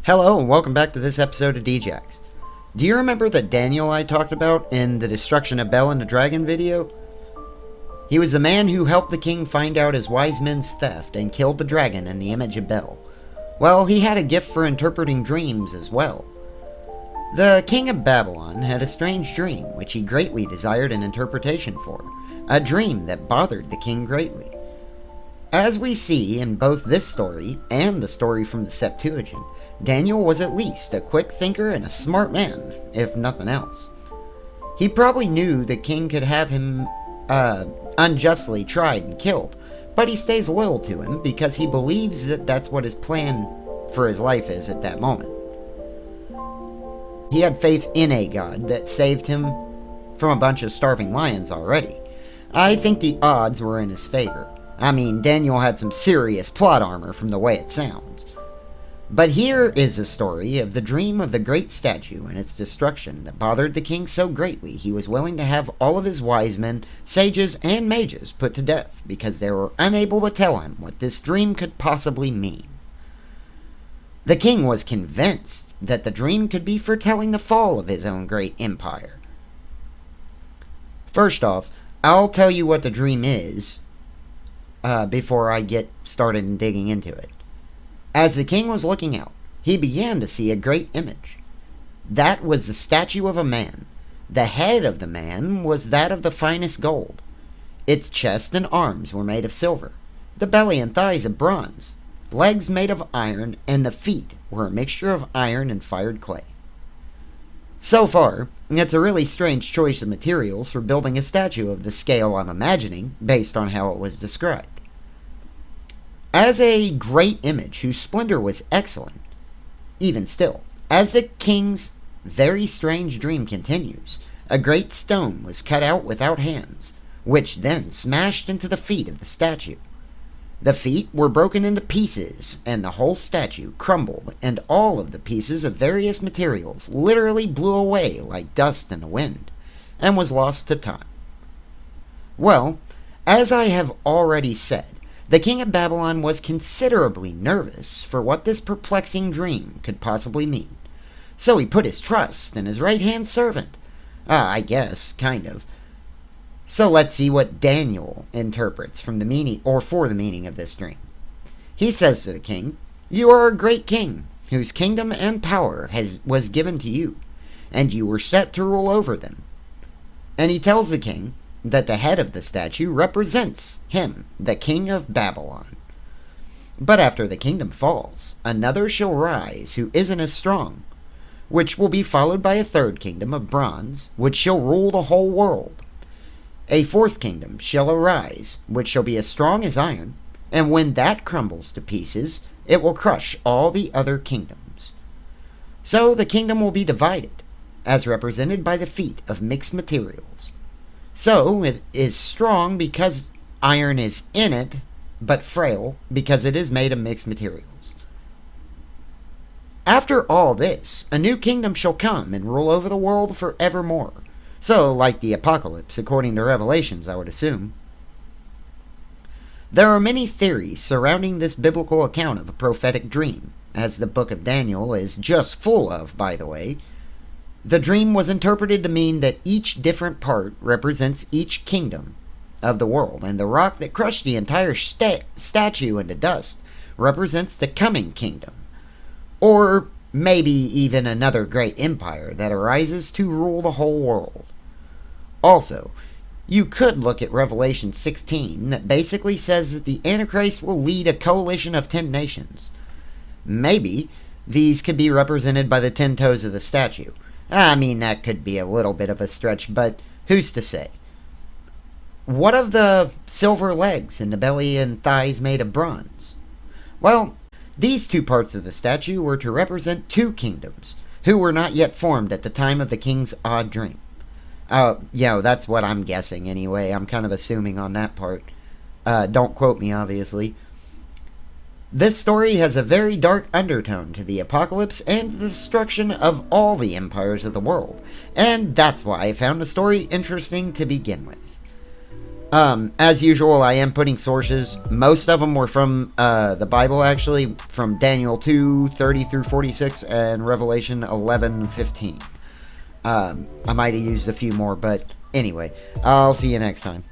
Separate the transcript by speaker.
Speaker 1: Hello and welcome back to this episode of DJax. Do you remember the Daniel I talked about in the Destruction of Bel and the Dragon video? He was the man who helped the king find out his wise men's theft and killed the dragon in the image of Bel. Well, he had a gift for interpreting dreams as well. The king of Babylon had a strange dream which he greatly desired an interpretation for, a dream that bothered the king greatly. As we see in both this story and the story from the Septuagint, Daniel was at least a quick thinker and a smart man, if nothing else. He probably knew the king could have him unjustly tried and killed, but he stays loyal to him because he believes that that's what his plan for his life is at that moment. He had faith in a god that saved him from a bunch of starving lions already. I think the odds were in his favor. I mean, Daniel had some serious plot armor from the way it sounds. But here is the story of the dream of the great statue and its destruction that bothered the king so greatly he was willing to have all of his wise men, sages, and mages put to death because they were unable to tell him what this dream could possibly mean. The king was convinced that the dream could be foretelling the fall of his own great empire. First off, I'll tell you what the dream is before I get started in digging into it. As the king was looking out, he began to see a great image. That was the statue of a man. The head of the man was that of the finest gold. Its chest and arms were made of silver, the belly and thighs of bronze, legs made of iron, and the feet were a mixture of iron and fired clay. So far, it's a really strange choice of materials for building a statue of the scale I'm imagining, based on how it was described. As a great image whose splendor was excellent, even still, as the king's very strange dream continues, a great stone was cut out without hands, which then smashed into the feet of the statue. The feet were broken into pieces, and the whole statue crumbled, and all of the pieces of various materials literally blew away like dust in the wind, and was lost to time. Well, as I have already said, the king of Babylon was considerably nervous for what this perplexing dream could possibly mean. So he put his trust in his right-hand servant. I guess, kind of. So let's see what Daniel interprets from the meaning, or for the meaning of this dream. He says to the king, "You are a great king, whose kingdom and power was given to you, and you were set to rule over them." And he tells the king that the head of the statue represents him, the king of Babylon. But after the kingdom falls, another shall rise who isn't as strong, which will be followed by a third kingdom of bronze, which shall rule the whole world. A fourth kingdom shall arise, which shall be as strong as iron, and when that crumbles to pieces, it will crush all the other kingdoms. So the kingdom will be divided, as represented by the feet of mixed materials. So it is strong because iron is in it, but frail because it is made of mixed materials. After all this, a new kingdom shall come and rule over the world forevermore. So, like the apocalypse, according to Revelations, I would assume. There are many theories surrounding this biblical account of a prophetic dream, as the book of Daniel is just full of, by the way. The dream was interpreted to mean that each different part represents each kingdom of the world, and the rock that crushed the entire statue into dust represents the coming kingdom, or maybe even another great empire that arises to rule the whole world. Also, you could look at Revelation 16 that basically says that the Antichrist will lead a coalition of 10 nations. Maybe these could be represented by the 10 toes of the statue. I mean, that could be a little bit of a stretch, but who's to say? What of the silver legs and the belly and thighs made of bronze? Well, these two parts of the statue were to represent two kingdoms, who were not yet formed at the time of the king's odd dream. That's what I'm guessing anyway. I'm kind of assuming on that part. Don't quote me, obviously. This story has a very dark undertone to the apocalypse and the destruction of all the empires of the world, and that's why I found the story interesting to begin with. As usual, I am putting sources. Most of them were from the Bible, actually, from Daniel 2:30 through 46 and Revelation 11:15. I might have used a few more, but anyway, I'll see you next time.